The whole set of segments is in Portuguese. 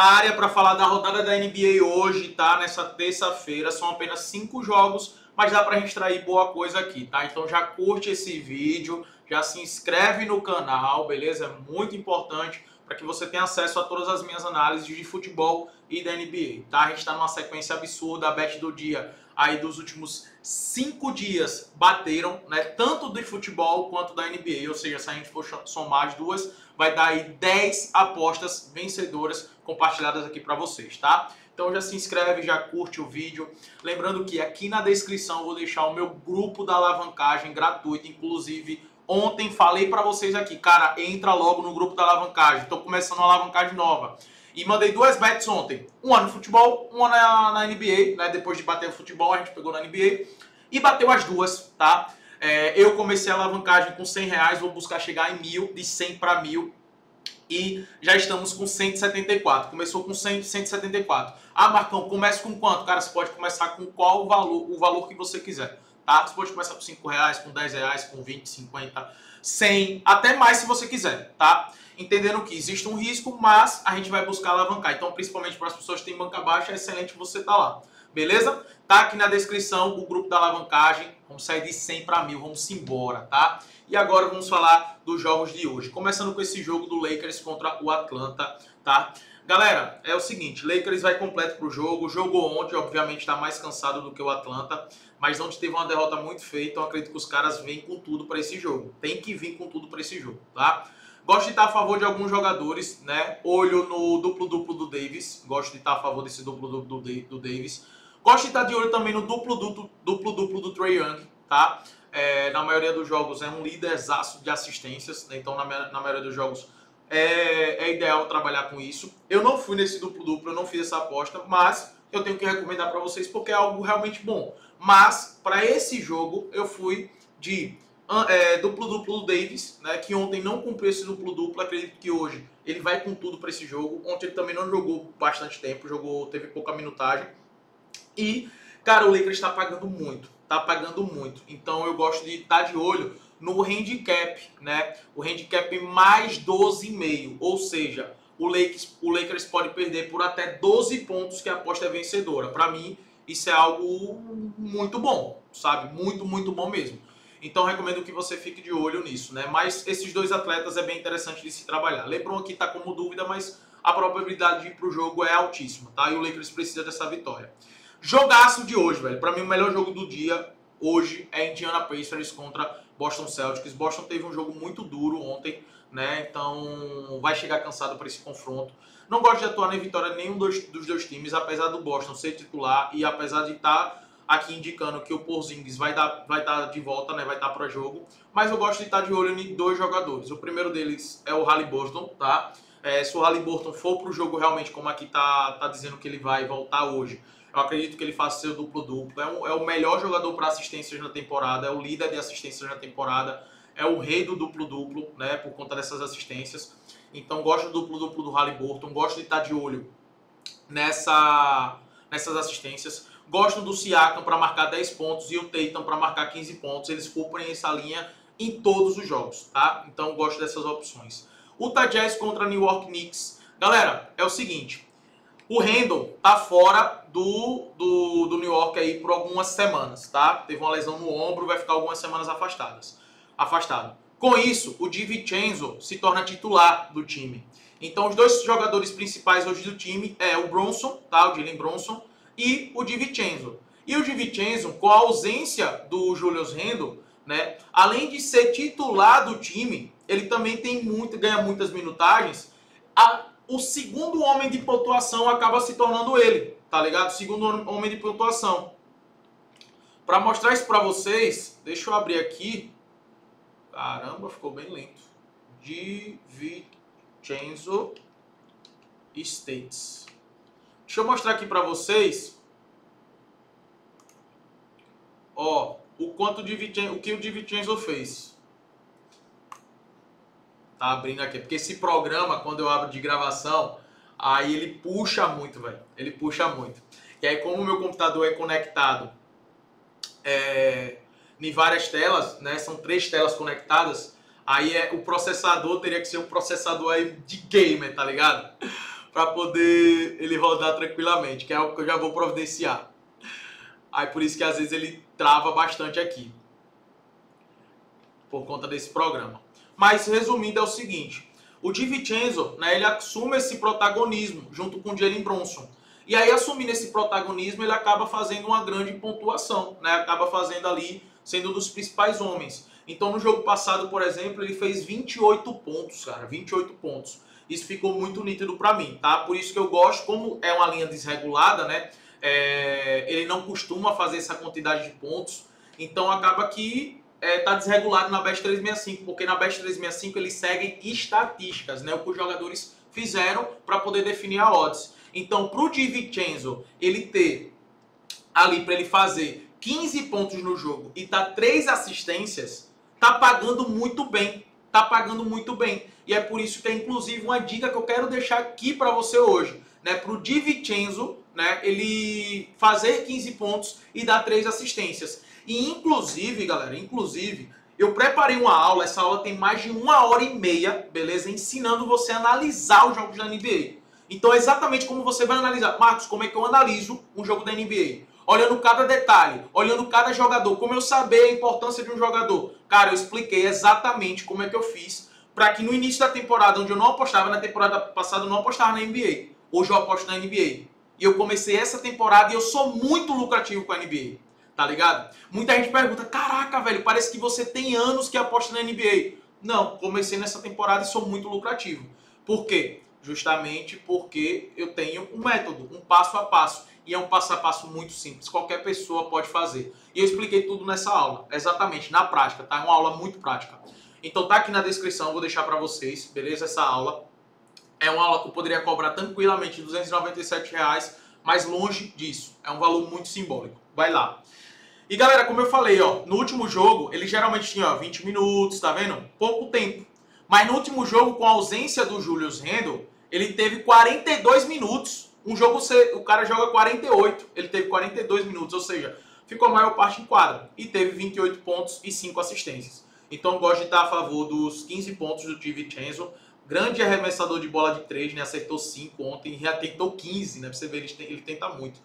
área para falar da rodada da NBA hoje, tá? Nessa terça-feira, são apenas 5 jogos, mas dá pra gente extrair boa coisa aqui, tá? Então já curte esse vídeo, já se inscreve no canal, beleza? É muito importante para que você tenha acesso a todas as minhas análises de futebol e da NBA, tá? A gente tá numa sequência absurda, a bet do dia aí dos últimos 5 dias bateram, né? Tanto do futebol quanto da NBA, ou seja, se a gente for somar as duas, vai dar aí 10 apostas vencedoras compartilhadas aqui para vocês, tá? Então já se inscreve, já curte o vídeo. Lembrando que aqui na descrição eu vou deixar o meu grupo da alavancagem gratuito, inclusive ontem falei para vocês aqui, cara, entra logo no grupo da alavancagem. Estou começando uma alavancagem nova. E mandei 2 bets ontem. Uma no futebol, uma na NBA, né? Depois de bater o futebol, a gente pegou na NBA. E bateu as duas, tá? Eu comecei a alavancagem com R$100, vou buscar chegar em 1.000, de 100 para 1.000. E já estamos com 174. Começou com 100, 174. Ah, Marcão, comece com quanto? Cara, você pode começar com qual o valor que você quiser, tá? Você pode começar com R$5, com R$10, com 20, 50, 100, até mais se você quiser, tá? Entendendo que existe um risco, mas a gente vai buscar alavancar. Então, principalmente para as pessoas que têm banca baixa, é excelente você estar lá. Beleza? Tá aqui na descrição o grupo da alavancagem. Vamos sair de 100 para 1.000, vamos embora, tá? E agora vamos falar dos jogos de hoje. Começando com esse jogo do Lakers contra o Atlanta, tá? Galera, é o seguinte, Lakers vai completo pro jogo. Jogou ontem, obviamente está mais cansado do que o Atlanta, mas ontem teve uma derrota muito feia, então acredito que os caras vêm com tudo para esse jogo. Tem que vir com tudo para esse jogo, tá? Gosto de estar a favor de alguns jogadores, né? Olho no duplo-duplo do Davis. Gosto de estar a favor desse duplo-duplo do Davis. Gosto de estar de olho também no duplo-duplo do Trae Young, tá? Na maioria dos jogos é um líderzaço de assistências, né? Então na maioria dos jogos é ideal trabalhar com isso. Eu não fui nesse duplo-duplo, eu não fiz essa aposta, mas eu tenho que recomendar para vocês porque é algo realmente bom. Mas para esse jogo eu fui de duplo-duplo do Davis, né, que ontem não cumpriu esse duplo-duplo, acredito que hoje ele vai com tudo para esse jogo. Ontem ele também não jogou bastante tempo, teve pouca minutagem. E, cara, o Lakers está pagando muito, então eu gosto de estar de olho no handicap, né, o handicap mais 12,5, ou seja, o Lakers pode perder por até 12 pontos que a aposta é vencedora. Para mim, isso é algo muito bom, sabe, muito bom mesmo. Então recomendo que você fique de olho nisso, né? Mas esses dois atletas é bem interessante de se trabalhar. LeBron aqui tá como dúvida, mas a probabilidade de ir pro jogo é altíssima, tá? E o Lakers precisa dessa vitória. Jogaço de hoje, velho. Pra mim o melhor jogo do dia hoje é Indiana Pacers contra Boston Celtics. Boston teve um jogo muito duro ontem, né? Então vai chegar cansado para esse confronto. Não gosto de atuar em vitória de nenhum dos dois times, apesar do Boston ser titular e apesar de estar aqui indicando que o Porzingis vai estar de volta, né? Vai estar para jogo. Mas eu gosto de estar de olho em 2 jogadores. O primeiro deles é o Haliburton, tá? Se o Haliburton for para o jogo realmente como aqui tá dizendo que ele vai voltar hoje, eu acredito que ele faça seu duplo-duplo. É o melhor jogador para assistências na temporada, é o líder de assistências na temporada, é o rei do duplo-duplo, né? Por conta dessas assistências. Então gosto do duplo-duplo do Haliburton, gosto de estar de olho nessas assistências. Gosto do Siakam para marcar 10 pontos e o Tatum para marcar 15 pontos. Eles cumprem essa linha em todos os jogos, tá? Então gosto dessas opções. Utah Jazz contra New York Knicks. Galera, é o seguinte. O Randle tá fora do New York aí por algumas semanas, tá? Teve uma lesão no ombro, vai ficar algumas semanas afastado. Com isso, o DiVincenzo se torna titular do time. Então os dois jogadores principais hoje do time é o Bronson, tá? O Jalen Bronson e o DiVincenzo. E o DiVincenzo, com a ausência do Julius Randle, né, além de ser titular do time, ele também ganha muitas minutagens. O segundo homem de pontuação acaba se tornando ele, tá ligado? O segundo homem de pontuação. Para mostrar isso para vocês, deixa eu abrir aqui. Caramba, ficou bem lento. DiVincenzo States. Deixa eu mostrar aqui para vocês, ó, o que o DiVincenzo fez. Tá abrindo aqui, porque esse programa, quando eu abro de gravação, aí ele puxa muito, velho. Ele puxa muito. E aí, como o meu computador é conectado em várias telas, né? São 3 telas conectadas. Aí o processador teria que ser um processador aí de gamer, tá ligado? para poder ele rodar tranquilamente, que é algo que eu já vou providenciar. Aí por isso que às vezes ele trava bastante aqui, por conta desse programa. Mas resumindo é o seguinte, o DiVincenzo, né, ele assume esse protagonismo junto com o Jalen Brunson. E aí, assumindo esse protagonismo, ele acaba fazendo uma grande pontuação, né? Acaba fazendo ali, sendo um dos principais homens. Então, no jogo passado, por exemplo, ele fez 28 pontos, cara, 28 pontos. Isso ficou muito nítido pra mim, tá? Por isso que eu gosto, como é uma linha desregulada, né? Ele não costuma fazer essa quantidade de pontos. Então, acaba que tá desregulado na Bet 365, porque na Bet 365 eles seguem estatísticas, né? O que os jogadores fizeram para poder definir a odds. Então, para o DiVincenzo, ele ter ali, para ele fazer 15 pontos no jogo e dar 3 assistências, tá pagando muito bem. Tá pagando muito bem. E é por isso que é, inclusive, uma dica que eu quero deixar aqui para você hoje, né? Para o DiVincenzo, né? Ele fazer 15 pontos e dar 3 assistências. E, inclusive, galera, eu preparei uma aula, essa aula tem mais de 1h30, beleza? Ensinando você a analisar os jogos da NBA. Então é exatamente como você vai analisar. Marcos, como é que eu analiso um jogo da NBA? Olhando cada detalhe, olhando cada jogador, como eu saber a importância de um jogador. Cara, eu expliquei exatamente como é que eu fiz para que no início da temporada, onde eu não apostava, na temporada passada eu não apostava na NBA. Hoje eu aposto na NBA. E eu comecei essa temporada e eu sou muito lucrativo com a NBA. Tá ligado? Muita gente pergunta, caraca, velho, parece que você tem anos que aposta na NBA. Não, comecei nessa temporada e sou muito lucrativo. Por quê? Justamente porque eu tenho um método, um passo a passo. E é um passo a passo muito simples, qualquer pessoa pode fazer. E eu expliquei tudo nessa aula, exatamente, na prática, tá? É uma aula muito prática. Então tá aqui na descrição, vou deixar pra vocês, beleza? Essa aula é uma aula que eu poderia cobrar tranquilamente R$ 297, mas longe disso. É um valor muito simbólico. Vai lá. E galera, como eu falei, ó, no último jogo, ele geralmente tinha 20 minutos, tá vendo? Pouco tempo. Mas no último jogo, com a ausência do Julius Randle, ele teve 42 minutos. Um jogo, o cara joga 48, ele teve 42 minutos, ou seja, ficou a maior parte em quadra. E teve 28 pontos e 5 assistências. Então eu gosto de estar a favor dos 15 pontos do DiVincenzo. Grande arremessador de bola de 3, né? Acertou 5 ontem e já tentou 15, né? Pra você ver, ele tenta muito.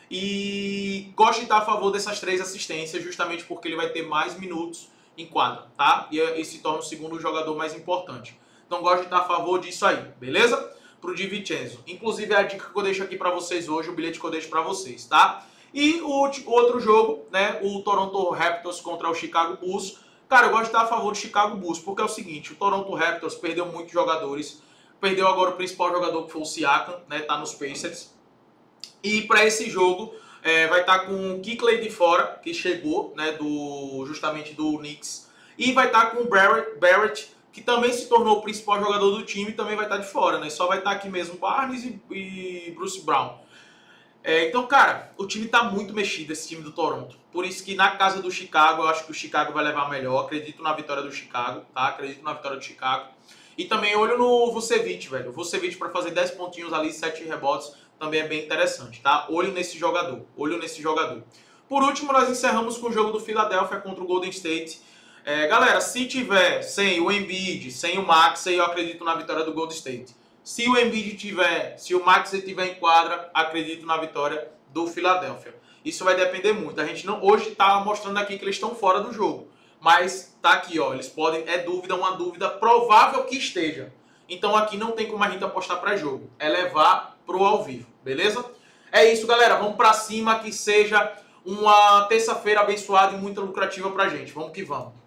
E gosto de estar a favor dessas 3 assistências, justamente porque ele vai ter mais minutos em quadra, tá? E se torna o segundo jogador mais importante. Então gosto de estar a favor disso aí, beleza? Pro DiVincenzo. Inclusive é a dica que eu deixo aqui para vocês hoje, o bilhete que eu deixo para vocês, tá? E o outro jogo, né? O Toronto Raptors contra o Chicago Bulls. Cara, eu gosto de estar a favor do Chicago Bulls, porque é o seguinte, o Toronto Raptors perdeu muitos jogadores. Perdeu agora o principal jogador, que foi o Siakam, né? Tá nos Pacers. E para esse jogo vai estar com o Quickley de fora, que chegou, né, justamente do Knicks. E vai estar com o Barrett, que também se tornou o principal jogador do time, e também vai estar de fora, né? Só vai estar aqui mesmo Barnes e Bruce Brown. Então, cara, o time tá muito mexido, esse time do Toronto. Por isso que na casa do Chicago, eu acho que o Chicago vai levar melhor. Acredito na vitória do Chicago, tá? Acredito na vitória do Chicago. E também olho no Vucevic, velho. O Vucevic para fazer 10 pontinhos ali, 7 rebotes, também é bem interessante, tá? Olho nesse jogador, olho nesse jogador. Por último, nós encerramos com o jogo do Philadelphia contra o Golden State. Galera, se tiver sem o Embiid, sem o Maxey, eu acredito na vitória do Golden State. Se o Embiid tiver, se o Maxey tiver em quadra, acredito na vitória do Philadelphia. Isso vai depender muito. A gente não hoje está mostrando aqui que eles estão fora do jogo, mas tá aqui, ó, eles podem, uma dúvida provável que esteja. Então aqui não tem como a gente apostar pré-jogo, é levar pro ao vivo, beleza? É isso, galera, vamos pra cima, que seja uma terça-feira abençoada e muito lucrativa pra gente. Vamos que vamos.